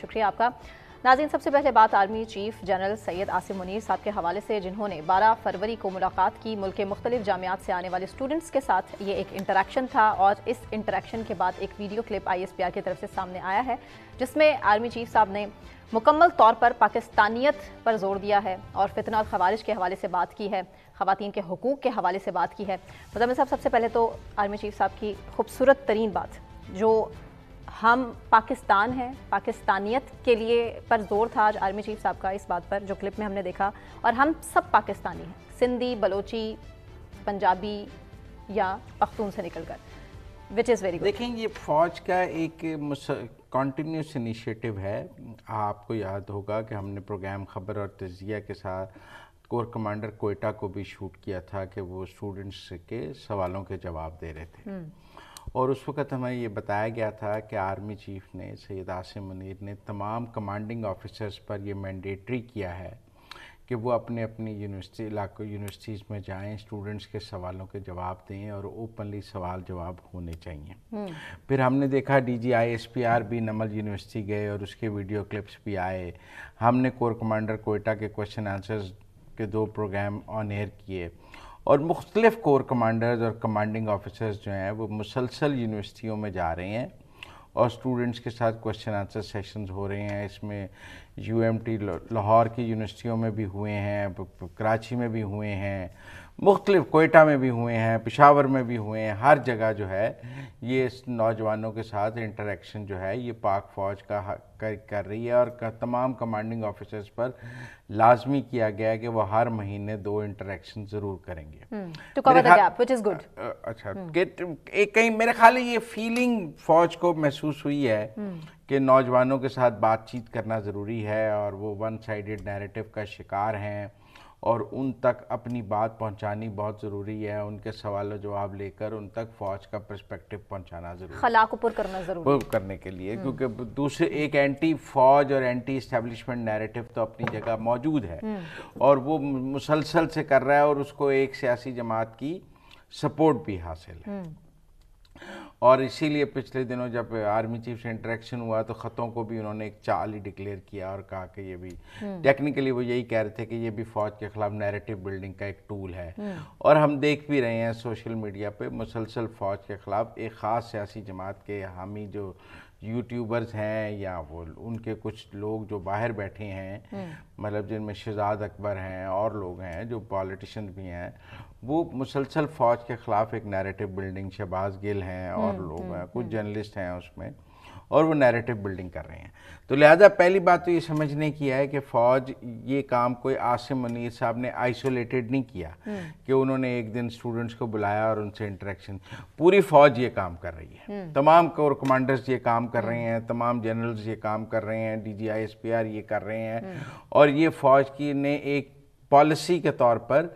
شکریہ آپ کا. ناظرین، سب سے پہلے بات army chief general Syed Asim Munir صاحب کے حوالے سے، جنہوں نے 12 فروری کو ملاقات کی. ملک کے مختلف جامعات سے آنے والے اسٹوڈنٹس کے ساتھ یہ ایک انٹریکشن تھا، اور اس انٹریکشن کے بعد ایک ویڈیو کلپ ISPR کی طرف سے سامنے آیا ہے، جس میں آرمی چیف صاحب نے مکمل طور پر پاکستانیت پر زور دیا ہے اور فتنہ اور خوارج کے حوالے سے بات کی ہے، خواتین کے حقوق کے حوالے سے بات کی ہے. مزمل صاحب، سب سے پہلے تو آرمی چیف صاحب کی خوبصورت ترین بات جو ہم پاکستان ہیں، پاکستانیت کے لیے پر زور تھا آج آرمی چیف صاحب کا، اس بات پر جو کلپ میں ہم نے دیکھا، اور ہم سب پاکستانی ہیں، سندھی، بلوچی، پنجابی یا پختون سے نکل کر، وچ از ویری گڈ. دیکھیں، یہ فوج کا ایک کنٹینیوس انیشیٹو ہے. آپ کو یاد ہوگا کہ ہم نے پروگرام خبر اور تجزیہ کے ساتھ کور کمانڈر کوئٹہ کو بھی شوٹ کیا تھا کہ وہ اسٹوڈنٹس کے سوالوں کے جواب دے رہے تھے، اور اس وقت ہمیں یہ بتایا گیا تھا کہ آرمی چیف نے، سید عاصم منیر نے، تمام کمانڈنگ آفیسرز پر یہ مینڈیٹری کیا ہے کہ وہ اپنے اپنی یونیورسٹیز میں جائیں، اسٹوڈنٹس کے سوالوں کے جواب دیں، اور اوپنلی سوال جواب ہونے چاہیے. پھر ہم نے دیکھا DG ISPR بھی نمل یونیورسٹی گئے اور اس کے ویڈیو کلپس بھی آئے. ہم نے کور کمانڈر کوئٹہ کے کوشچن آنسرز کے 2 پروگرام آن ایئر کیے، اور مختلف کور کمانڈرز اور کمانڈنگ آفیسرز جو ہیں وہ مسلسل یونیورسٹیوں میں جا رہے ہیں اور اسٹوڈنٹس کے ساتھ کوشچن آنسر سیشنز ہو رہے ہیں. اس میں UMT لاہور کی یونیورسٹیوں میں بھی ہوئے ہیں، کراچی میں بھی ہوئے ہیں، مختلف کوئٹہ میں بھی ہوئے ہیں، پشاور میں بھی ہوئے ہیں. ہر جگہ جو ہے یہ نوجوانوں کے ساتھ انٹریکشن جو ہے یہ پاک فوج کا کر رہی ہے، اور تمام کمانڈنگ آفیسرز پر لازمی کیا گیا ہے کہ وہ ہر مہینے 2 انٹریکشن ضرور کریں گے. To cover the gap, which is good. اچھا، کہیں میرے خیال ہے یہ فیلنگ فوج کو محسوس ہوئی ہے کہ نوجوانوں کے ساتھ بات چیت کرنا ضروری ہے، اور وہ ون سائیڈڈ نیریٹو کا شکار ہیں، اور ان تک اپنی بات پہنچانی بہت ضروری ہے. ان کے سوال و جواب لے کر ان تک فوج کا پرسپیکٹو پہنچانا ضروری ہے، خلا کو پر کرنا ضروری ہے کرنے کے لیے، کیونکہ دوسرے ایک اینٹی فوج اور اینٹی اسٹیبلشمنٹ نیریٹو تو اپنی جگہ موجود ہے، اور وہ مسلسل سے کر رہا ہے، اور اس کو ایک سیاسی جماعت کی سپورٹ بھی حاصل ہے. اور اسی لیے پچھلے دنوں جب آرمی چیف سے انٹریکشن ہوا تو خطوں کو بھی انہوں نے ایک چال ہی ڈکلیئر کیا اور کہا کہ یہ بھی ٹیکنیکلی وہ یہی کہہ رہے تھے کہ یہ بھی فوج کے خلاف نیریٹو بلڈنگ کا ایک ٹول ہے. اور ہم دیکھ بھی رہے ہیں سوشل میڈیا پہ مسلسل فوج کے خلاف ایک خاص سیاسی جماعت کے حامی جو یوٹیوبرز ہیں یا وہ ان کے کچھ لوگ جو باہر بیٹھے ہیں، مطلب جن میں شہزاد اکبر ہیں اور لوگ ہیں جو پالیٹیشن بھی ہیں، وہ مسلسل فوج کے خلاف ایک نیریٹو بلڈنگ، شہباز گل ہیں اور لوگ ہیں، کچھ جرنلسٹ ہیں اس میں، اور وہ نیریٹو بلڈنگ کر رہے ہیں. تو لہذا پہلی بات تو یہ سمجھنے کی ہے کہ فوج یہ کام کوئی عاصم منیر صاحب نے آئسولیٹڈ نہیں کیا کہ انہوں نے ایک دن اسٹوڈنٹس کو بلایا اور ان سے انٹریکشن. پوری فوج یہ کام کر رہی ہے، تمام کور کمانڈرز یہ کام کر رہے ہیں، تمام جنرلز یہ کام کر رہے ہیں، DG ISPR یہ کر رہے ہیں، اور یہ فوج کی نے ایک پالیسی کے طور پر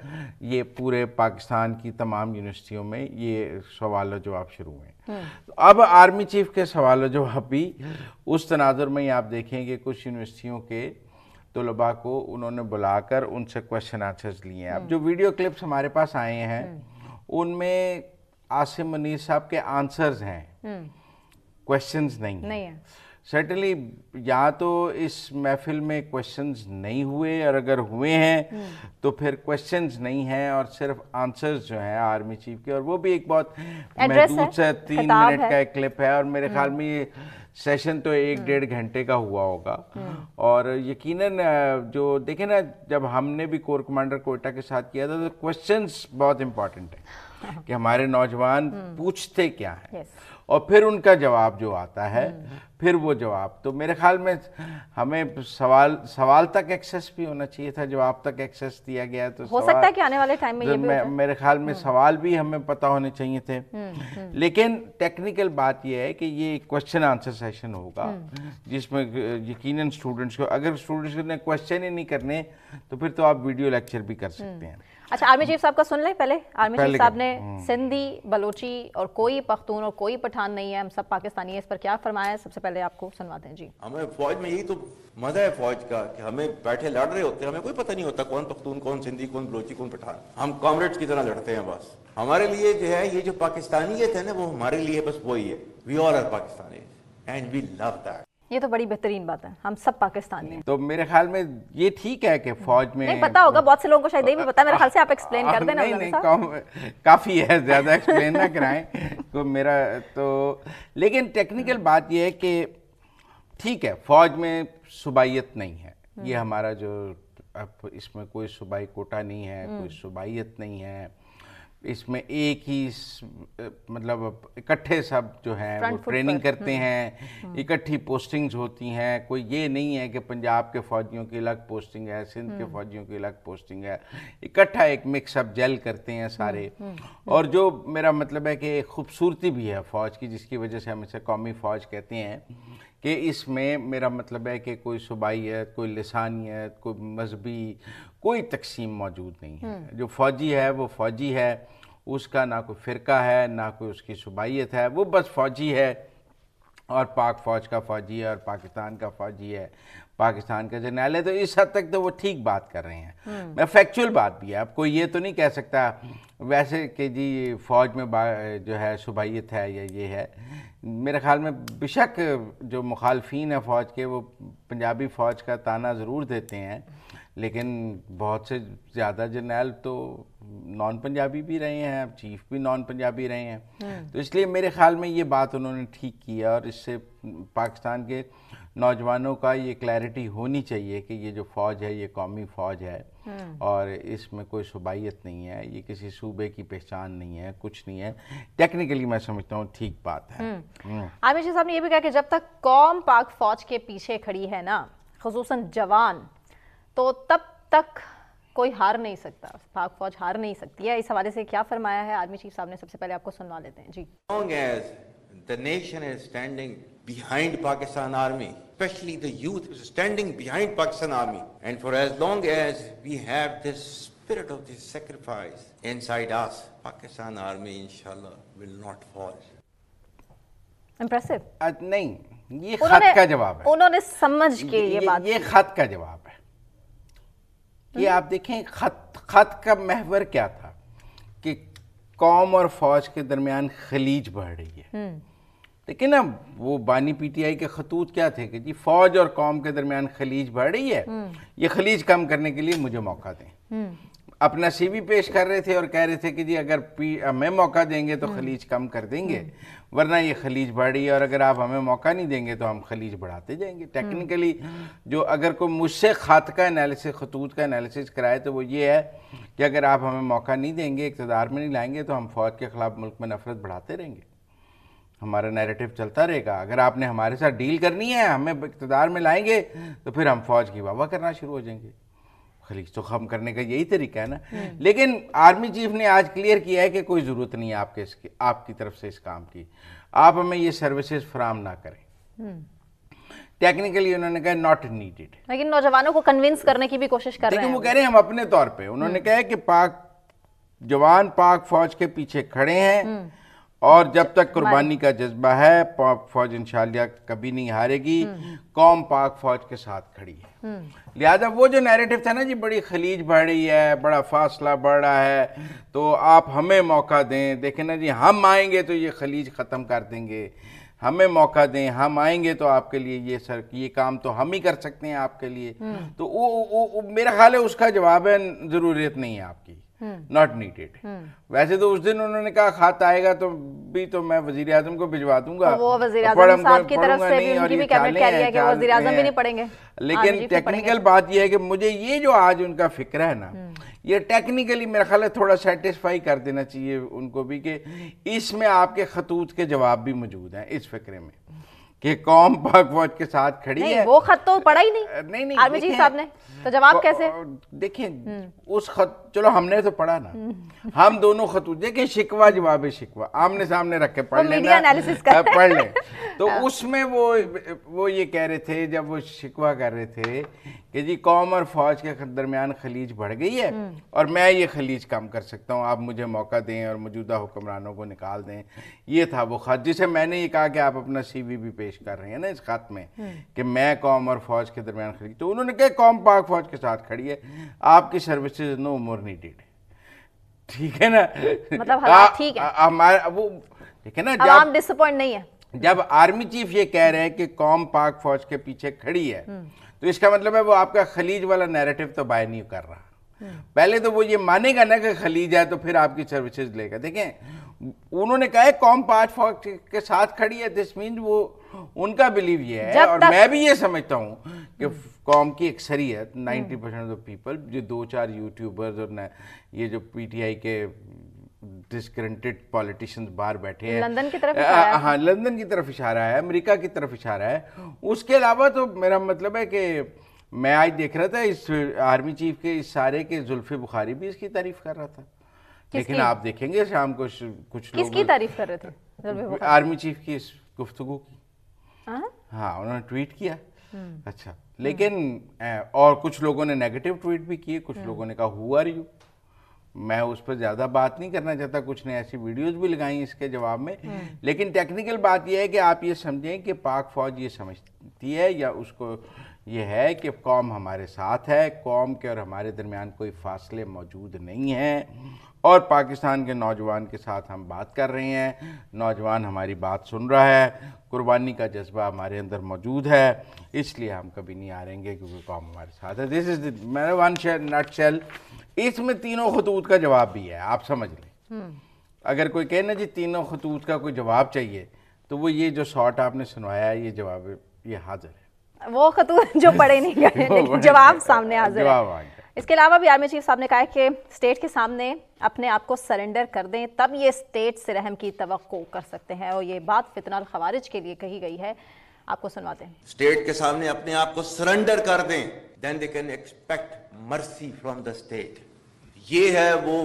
یہ پورے پاکستان کی تمام یونیورسٹیوں میں یہ سوال و جواب شروع ہیں. اب آرمی چیف کے سوال و جواب بھی اس تناظر میں آپ دیکھیں کہ کچھ یونیورسٹیوں کے طلباء کو انہوں نے بلا کر ان سے کوشچن آنسرز لیے ہیں. اب جو ویڈیو کلپس ہمارے پاس آئے ہیں ان میں عاصم منیر صاحب کے آنسرز ہیں، کوشچنز نہیں ہیں. سرٹنلی یا تو اس محفل میں کوشچنز نہیں ہوئے، اور اگر ہوئے ہیں تو پھر کوشچنز نہیں ہیں اور صرف آنسرز جو ہیں آرمی چیف کے، اور وہ بھی ایک بہت محدود سے 3 منٹ کا ایک کلپ ہے، اور میرے خیال میں یہ سیشن تو 1-1.5 گھنٹے کا ہوا ہوگا. اور یقیناً جو دیکھیں نا، جب ہم نے بھی کور کمانڈر کوئٹہ کے ساتھ کیا تھا تو کوشچنز بہت امپورٹنٹ ہیں کہ ہمارے نوجوان پوچھتے کیا ہیں، اور پھر ان کا جواب جو آتا ہے پھر وہ جواب. تو میرے خیال میں ہمیں سوال تک ایکسیس بھی ہونا چاہیے تھا، جواب تک ایکسیس دیا گیا تو ہو سکتا ہے کہ آنے والے ٹائم میں یہ بھی ہوتا ہے. میرے خیال میں سوال بھی ہمیں پتہ ہونے چاہیے تھے. لیکن ٹیکنیکل بات یہ ہے کہ یہ کوشچن آنسر سیشن ہوگا جس میں یقیناً اسٹوڈنٹس کو، اگر اسٹوڈنٹس نے کوشچن ہی نہیں کرنے تو پھر تو آپ ویڈیو لیکچر بھی کر سکتے ہیں. اچھا، آرمی چیف صاحب کا سن لیں پہلے. آرمی چیف صاحب نے سندھی، بلوچی اور کوئی پختون اور کوئی پٹھان نہیں ہے، ہم سب پاکستانی ہیں، اس پر کیا فرمایا ہے سب سے پہلے آپ کو سنواتے ہیں. جی، ہمیں فوج میں یہی تو مزہ ہے فوج کا کہ ہمیں بیٹھے لڑ رہے ہوتے ہیں، ہمیں کوئی پتہ نہیں ہوتا کون پختون، کون سندھی، کون بلوچی، کون پٹھان. ہم کامریڈز کی طرح لڑتے ہیں. بس ہمارے لیے جو ہے یہ جو پاکستانیت ہے نا وہ ہمارے لیے بس وہی ہے. We all are Pakistani and we love that. یہ تو بڑی بہترین بات ہے, ہم سب پاکستانی ہیں. تو میرے خیال میں یہ ٹھیک ہے کہ فوج میں نہیں پتا ہوگا, بہت سے لوگوں کو شاید یہ بھی پتا ہے, میرے خیال سے آپ ایکسپلین کر دیں نا. نہیں, کافی ہے, زیادہ ایکسپلین نہ کرائیں تو میرا تو. لیکن ٹیکنیکل بات یہ ہے کہ ٹھیک ہے فوج میں صوبائیت نہیں ہے, یہ ہمارا جو اب اس میں کوئی صوبائی کوٹا نہیں ہے, کوئی صوبائیت نہیں ہے, اس میں ایک ہی مطلب اکٹھے سب جو ہیں وہ ٹریننگ کرتے ہیں, اکٹھی پوسٹنگز ہوتی ہیں. کوئی یہ نہیں ہے کہ پنجاب کے فوجیوں کی الگ پوسٹنگ ہے, سندھ کے فوجیوں کی الگ پوسٹنگ ہے, اکٹھا ایک مکس اپ جیل کرتے ہیں سارے. اور جو میرا مطلب ہے کہ ایک خوبصورتی بھی ہے فوج کی, جس کی وجہ سے ہم اسے قومی فوج کہتے ہیں, کہ اس میں میرا مطلب ہے کہ کوئی صوبائیت, کوئی لسانیت, کوئی مذہبی کوئی تقسیم موجود نہیں ہے. جو فوجی ہے وہ فوجی ہے, اس کا نہ کوئی فرقہ ہے, نہ کوئی اس کی صوبائیت ہے, وہ بس فوجی ہے. اور پاک فوج کا فوجی ہے اور پاکستان کا فوجی ہے, پاکستان کا جرنیل ہے. تو اس حد تک تو وہ ٹھیک بات کر رہے ہیں, میں فیکچول بات بھی ہے. اب کوئی یہ تو نہیں کہہ سکتا ویسے کہ جی فوج میں جو ہے صوبائیت ہے یا یہ ہے. میرے خیال میں بیشک جو مخالفین ہیں فوج کے وہ پنجابی فوج کا تانا ضرور دیتے ہیں, لیکن بہت سے زیادہ جرنیل تو نان پنجابی بھی رہے ہیں, چیف بھی نان پنجابی رہے ہیں. تو اس لیے میرے خیال میں یہ بات انہوں نے ٹھیک کی ہے, اور اس سے پاکستان کے نوجوانوں کا یہ کلیئرٹی ہونی چاہیے کہ یہ جو فوج ہے یہ قومی فوج ہے, اور اس میں کوئی صوبائیت نہیں ہے, یہ کسی صوبے کی پہچان نہیں ہے, کچھ نہیں ہے. ٹیکنیکلی میں سمجھتا ہوں ٹھیک بات ہے. عامر شاہ صاحب نے یہ بھی کہا کہ جب تک قوم پاک فوج کے پیچھے کھڑی ہے نا, خصوصاً جوان, تو تب تک کوئی ہار نہیں سکتا, پاک فوج ہار نہیں سکتی ہے. اس حوالے سے کیا فرمایا ہے آرمی چیف صاحب نے, سب سے پہلے آپ کو سنوا لیتے ہیں. جی. As long as the nation is standing behind Pakistan Army, especially the youth is standing behind Pakistan Army, and for as long as we have this spirit of this sacrifice inside us, Pakistan Army inshallah will not fall. Impressive. نہیں, یہ خط کا جواب ہے, انہوں نے سمجھ کے یہ بات, یہ خط کا جواب ہے. یہ آپ دیکھیں خط کا محور کیا تھا کہ قوم اور فوج کے درمیان خلیج بڑھ رہی ہے. لیکن اب وہ بانی پی ٹی آئی کے خطوط کیا تھے کہ جی فوج اور قوم کے درمیان خلیج بڑھ رہی ہے, یہ خلیج کم کرنے کے لیے مجھے موقع دیں. اپنا سی وی پیش کر رہے تھے اور کہہ رہے تھے کہ جی اگر ہمیں موقع دیں گے تو خلیج کم کر دیں گے, ورنہ یہ خلیج بڑھ رہی ہے, اور اگر آپ ہمیں موقع نہیں دیں گے تو ہم خلیج بڑھاتے جائیں گے. ٹیکنیکلی جو اگر کوئی مجھ سے خط کا انالیسس, خطوط کا انالیسس کرائے تو وہ یہ ہے کہ اگر آپ ہمیں موقع نہیں دیں گے, اقتدار میں نہیں لائیں گے, تو ہم فوج کے خلاف ملک میں نفرت بڑھاتے رہیں گے, ہمارا نیریٹو چلتا رہے گا. اگر آپ نے ہمارے ساتھ ڈیل کرنی ہے, ہمیں اقتدار میں لائیں گے, تو پھر ہم فوج کی واہ واہ کرنا شروع ہو جائیں گے. خلیج تو ختم کرنے کا یہی طریقہ ہے نا. لیکن آرمی چیف نے آج کلیئر کیا ہے کہ کوئی ضرورت نہیں ہے آپ کی طرف سے اس کام کی, آپ ہمیں یہ سروسز فراہم نہ کریں. ٹیکنیکلی انہوں نے کہا ناٹ نیڈیڈ. لیکن نوجوانوں کو کنونس کرنے کی بھی کوشش کر رہے ہیں. لیکن وہ کہہ رہے ہیں ہم اپنے طور پہ, انہوں نے کہا کہ جوان پاک فوج کے پیچھے کھڑے ہیں, اور جب تک قربانی کا جذبہ ہے پاک فوج انشاءاللہ کبھی نہیں ہارے گی, قوم پاک فوج کے ساتھ کھڑی ہے. لہذا وہ جو نیریٹو تھا نا جی بڑی خلیج بڑھ رہی ہے, بڑا فاصلہ بڑھ رہا ہے, تو آپ ہمیں موقع دیں, دیکھیں نا جی ہم آئیں گے تو یہ خلیج ختم کر دیں گے, ہمیں موقع دیں, ہم آئیں گے تو آپ کے لیے یہ کام تو ہم ہی کر سکتے ہیں آپ کے لیے. تو میرا خیال ہے اس کا جواب ہے ضرورت نہیں ہے آپ کی, ناٹ نیڈیڈ. ویسے تو اس دن انہوں نے کہا خط آئے گا تو بھی تو میں وزیر اعظم کو بھجوا دوں گا, وہ وزیر اعظم صاحب کی طرف سے بھی ان کی بھی کیبنٹ کہہ رہی ہے کہ وہ وزیر اعظم بھی نہیں پڑھیں گے. لیکن ٹیکنیکل بات یہ ہے کہ مجھے یہ جو آج ان کا فکر ہے نا, یہ ٹیکنیکلی میرا خیال ہے تھوڑا سیٹسفائی کر دینا چاہیے ان کو بھی, کہ اس میں آپ کے خطوط کے جواب بھی موجود ہیں اس فکرے میں کہ قوم پاک فوج کے ساتھ کھڑی ہے. وہ خط تو پڑھا ہی نہیں آرمی چیف صاحب نے, تو جواب کیسے؟ دیکھیں اس خط, چلو ہم نے تو پڑھا نا, ہم دونوں خطوط دیکھیں, شکوہ جواب شکوہ آمنے سامنے رکھ کے پڑھ لینا, پڑھ لیں. تو اس میں وہ یہ کہہ رہے تھے جب وہ شکوہ کر رہے تھے کہ جی قوم اور فوج کے درمیان خلیج بڑھ گئی ہے اور میں یہ خلیج کم کر سکتا ہوں, آپ مجھے موقع دیں اور موجودہ حکمرانوں کو نکال دیں. یہ تھا وہ خط جسے میں نے یہ کہا کہ آپ اپنا سی وی بھی پیش کر رہے ہیں نا اس خط میں کہ میں قوم اور فوج کے درمیان خلیج. تو انہوں نے کہا قوم پاک فوج کے ساتھ کھڑی ہے, آپ کی سروسز نو مور نیڈیڈ. ٹھیک ہے نا, مطلب حالات ٹھیک ہے, ہمارا وہ دیکھیں نا عوام ڈس اپوائنٹ نہیں ہے. جب آرمی چیف یہ کہہ رہے ہیں کہ قوم پاک فوج کے پیچھے کھڑی ہے تو اس کا مطلب ہے وہ آپ کا خلیج والا نیریٹو تو بائی نہیں کر رہا. پہلے تو وہ یہ مانے گا نا کہ خلیج ہے تو پھر آپ کی سروسز لے گا. دیکھیں انہوں نے کہا ہے قوم پاک فوج کے ساتھ کھڑی ہے, دس مینز وہ ان کا بلیو یہ ہے. اور میں بھی یہ سمجھتا ہوں کہ قوم کی اکثریت 90% آف دا پیپل, جو 2-4 یوٹیوبرز اور یہ جو پی ٹی آئی کے ڈسکرنٹڈ پولیٹیشینز باہر بیٹھے ہیں, لندن کی طرف اشارہ ہے, ہاں لندن کی طرف اشارہ ہے, امریکہ کی طرف اشارہ ہے. اس کے علاوہ تو میرا مطلب ہے کہ میں آج دیکھ رہا تھا اس آرمی چیف کے اس سارے کے زلفی بخاری بھی اس کی تعریف کر رہا تھا. لیکن آپ دیکھیں گے شام کو کچھ لوگ کس کی تعریف کر رہے تھے؟ آرمی چیف کی اس گفتگو کی. ہاں انہوں نے ٹویٹ کیا. اچھا, لیکن اور کچھ لوگوں نے نیگیٹو ٹویٹ بھی کیے, کچھ لوگوں نے کہا ہو آر یو. میں اس پر زیادہ بات نہیں کرنا چاہتا, کچھ نے ایسی ویڈیوز بھی لگائیں اس کے جواب میں. لیکن ٹیکنیکل بات یہ ہے کہ آپ یہ سمجھیں کہ پاک فوج یہ سمجھتی ہے یا اس کو یہ ہے کہ قوم ہمارے ساتھ ہے, قوم کے اور ہمارے درمیان کوئی فاصلے موجود نہیں ہیں, اور پاکستان کے نوجوان کے ساتھ ہم بات کر رہے ہیں, نوجوان ہماری بات سن رہا ہے, قربانی کا جذبہ ہمارے اندر موجود ہے, اس لیے ہم کبھی نہیں ہاریں گے کیونکہ قوم ہمارے ساتھ ہے. دس از میرا ون نٹ شیل. اس میں تینوں خطوط کا جواب بھی ہے, آپ سمجھ لیں. اگر کوئی کہے نا جی تینوں خطوط کا کوئی جواب چاہیے تو وہ یہ جو شارٹ آپ نے سنوایا ہے یہ جواب یہ حاضر ہے. وہ خطوط جو پڑھے نہیں گئے لیکن جواب سامنے حاضر ہے. اس کے علاوہ بھی آرمی چیف صاحب نے کہا ہے کہ اسٹیٹ کے سامنے اپنے آپ کو سرنڈر کر دیں تب یہ اسٹیٹ سے رحم کی توقع کر سکتے ہیں, اور یہ بات فتنہ الخوارج کے لیے کہی گئی ہے. آپ کو سنواتے ہیں. اسٹیٹ کے سامنے اپنے آپ کو سرنڈر کر دیں, then they can expect mercy from the state. یہ ہے وہ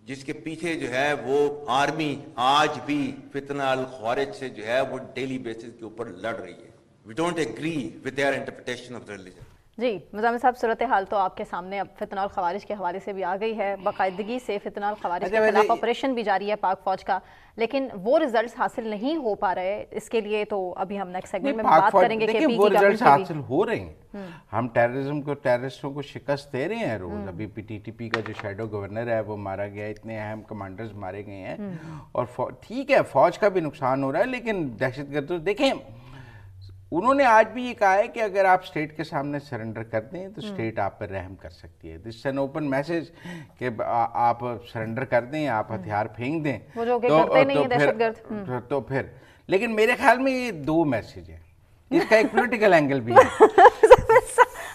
جس کے پیچھے جو ہے وہ آرمی آج بھی فتنہ الخوارج سے جو ہے وہ ڈیلی بیسس کے اوپر لڑ رہی ہے. We don't agree with their interpretation of religion. جی مزامل صاحب, صورتحال تو آپ کے سامنے اب فتنہ الخوارج کے حوالے سے بھی آ گئی ہے. باقاعدگی سے فتنہ الخوارج کے خلاف آپریشن بھی جاری ہے پاک فوج کا, لیکن وہ ریزلٹس حاصل نہیں ہو پا رہے. اس کے لیے تو ابھی ہم نیکسٹ سیگمنٹ میں بات کریں گے کہ وہ ریزلٹس حاصل ہو رہے ہیں. ہم ٹیررسٹوں کو شکست دے رہے ہیں روز. ابھی ٹی ٹی پی کا جو شیڈو گورنر ہے وہ مارا گیا, اتنے اہم کمانڈرز مارے گئے ہیں, اور ٹھیک ہے فوج کا بھی نقصان ہو رہا ہے, لیکن دہشت گردوں دیکھیں انہوں نے آج بھی یہ کہا ہے کہ اگر آپ اسٹیٹ کے سامنے سرنڈر کر دیں تو اسٹیٹ آپ پر رحم کر سکتی ہے. دس این اوپن میسج کہ آپ سرنڈر کر دیں, آپ ہتھیار پھینک دیں تو پھر. لیکن میرے خیال میں یہ دو میسج ہیں. اس کا ایک پولیٹیکل اینگل بھی ہے.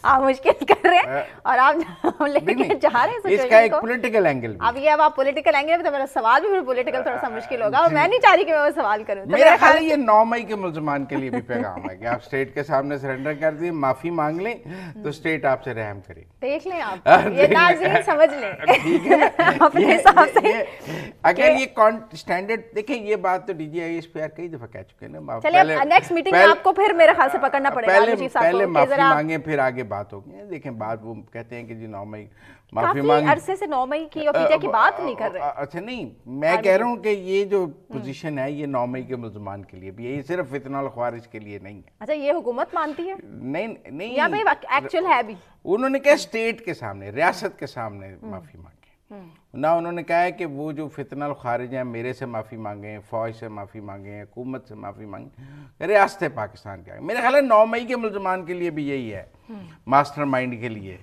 آپ مشکل کر رہے ہیں اور آپ لے کے چاہ رہے ہیں اس کا ایک پولیٹیکل اینگل بھی. اب یہ اب آپ پولیٹیکل اینگل میں تو میرا سوال بھی پھر پولیٹیکل تھوڑا سا مشکل ہوگا, اور میں نہیں چاہ رہی کہ میں وہ سوال کروں. میرا خیال ہے یہ 9 مئی کے ملزمان کے لیے بھی پیغام ہے کہ آپ اسٹیٹ کے سامنے سرنڈر کر دیں, معافی مانگ لیں تو اسٹیٹ آپ سے رحم کرے. دیکھ لیں آپ, یہ ناظرین سمجھ لیں اپنے حساب سے. اگر یہ اسٹینڈرڈ دیکھیں, یہ بات تو D G I S P R کئی دفعہ کہہ چکے ہیں نا. چلیے نیکسٹ میٹنگ میں آپ کو پھر میرے خیال سے پکڑنا پڑے گا. پہلے معافی مانگیں پھر آگے بات ہوگی. دیکھیں بات وہ کہتے ہیں کہ جی 9 مئی معافی مانگیں, کافی عرصے سے 9 مئی کی اور پیٹیا کی بات نہیں کر رہے. اچھا نہیں, میں کہہ رہا ہوں کہ یہ جو پوزیشن ہے یہ 9 مئی کے ملزمان کے لیے بھی ہے, یہ صرف فتنہ الخوارج کے لیے نہیں ہے. اچھا یہ حکومت مانتی ہے؟ نہیں یا بھائی ایکچوئل ہے بھی. انہوں نے کہا اسٹیٹ کے سامنے, ریاست کے سامنے معافی مانگیں. نہ انہوں نے کہا ہے کہ وہ جو فتنہ الخارج ہیں میرے سے معافی مانگیں, فوج سے معافی مانگیں, حکومت سے معافی مانگیں, ریاست پاکستان کے. میرے خیال ہے 9 مئی کے ملزمان کے لیے بھی یہی ہے, ماسٹر مائنڈ کے لیے,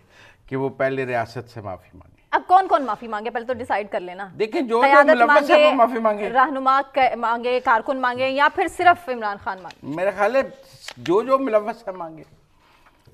کہ وہ پہلے ریاست سے معافی مانگیں. اب کون کون معافی مانگے پہلے تو ڈیسائیڈ کر لینا. دیکھیں جو ملوث ہے وہ معافی مانگے, رہنما مانگے, کارکن مانگے, یا پھر صرف عمران خان مانگے. میرا خیال ہے جو ملوث ہے مانگے.